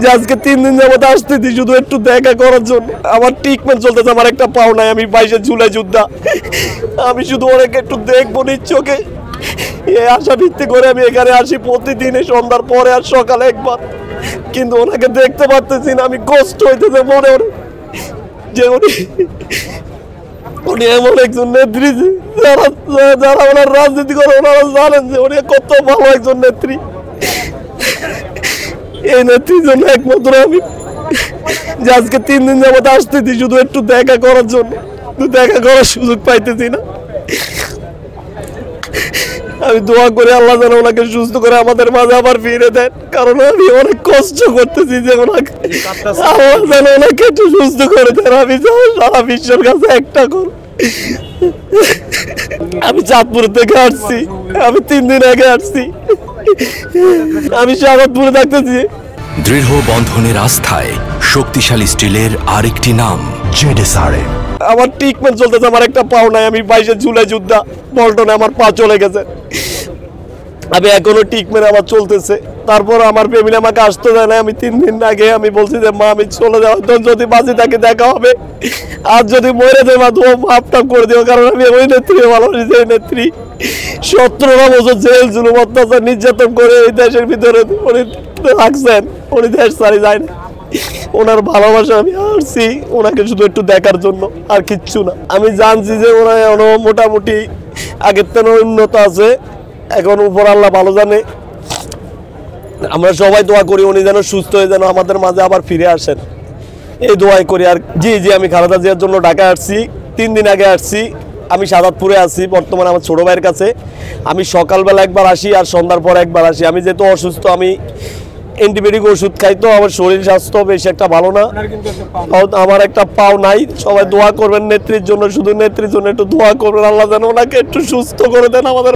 যে আজকে 3 দিন যাবত আসতেছি শুধু একটু দেখা করার জন্য। আমার ট্রিটমেন্ট চলতেছে, আমার একটা পাও নাই, আমি 22 জুলাই যোদ্ধা। আমি শুধু ওনাকে একটু দেখবো নিচ্চোকে, এই আশা ভিত্তি করে আমি এখানে আসি প্রতিদিনই, সন্ধ্যার পরে আর সকালে একবার। কিন্তু ওনাকে দেখতে পারতেছি না, আমি কষ্ট হইতেছে মনে যে উনি এমন একজন নেত্রী, যারা ওনার রাজনীতি করে ওনারা জানেন যে উনি কত ভালো একজন নেত্রী। এই নেত্রীর জন্য একমাত্র আমি যে আজকে 3 দিন যাবত আসতেছি শুধু একটু দেখা করার জন্য, দেখা করার সুযোগ পাইতেছি না। আমি দোয়া করে আল্লাহ যেন ওনাকে সুস্থ করে আমাদের মাঝে আবার ফিরে দেন, কারণ আমি অনেক কষ্ট করতেছি যে ওনাকে আল্লাহ যেন ওনাকে একটু সুস্থ করে দেন। আমি সারা বিশ্বের কাছে একটা কর। আমি চাঁদপুর থেকে আসছি, আমি 3 দিন আগে আসছি, আমি শাহবাজপুরে থাকতেছি। দৃঢ় বন্ধনের আস্থায় শক্তিশালী স্টিলের আরেকটি নাম জেডএসআরএম। আমার ট্রিটমেন্ট চলতেছে, আমার একটা পাও নাই, আমি 22 জুলাই যোদ্ধা। পল্টনে আমার পা চলে গেছে, আমি এখনো ট্রিটমেন্ট আমার চলতেছে। তারপর আমার ফ্যামিলি আমাকে আসতে দেয় না। আমি 3 দিন আগে আমি বলছি যে মা আমি চলে যাওয়ার জন্য, যদি বাঁচি তাকে দেখা হবে, আর যদি মরে যায় মা তোমার মাপটাপ করে দিও, কারণ আমি ওই নেত্রী ভালোবাসি যে নেত্রী 17 বছর জেল জুলুম অত্যাচার নির্যাতন করে এই দেশের ভিতরে উনি রাখছেন, উনি দেশ ছাড়ি যায় না। ওনার ভালোবাসা আমি আসছি ওনাকে শুধু একটু দেখার জন্য, আর কিচ্ছু না। আমি জানছি যে ওনার মোটামুটি আগের থেকে উন্নত আছে, এখন উপর আল্লাহ ভালো জানে। আমরা সবাই দোয়া করি উনি যেন সুস্থ হয়ে যেন আমাদের মাঝে আবার ফিরে আসেন, এই দোয়াই করি। আর জি আমি খালেদা জিয়ার জন্য ঢাকায় আসছি, 3 দিন আগে আসছি। আমি শাহজাদপুরে আছি বর্তমানে আমার ছোটো ভাইয়ের কাছে। আমি সকালবেলা একবার আসি আর সন্ধ্যার পর একবার আসি। আমি যেহেতু অসুস্থ, আমি অ্যান্টিবায়োটিক ওষুধ খাই, তো আমার শরীর স্বাস্থ্য বেশি একটা ভালো না, আমার একটা পাও নাই। সবাই দোয়া করবেন নেত্রীর জন্য, শুধু নেত্রীর জন্য একটু দোয়া করবেন, আল্লাহ যেন ওনাকে একটু সুস্থ করে দেন আমাদের।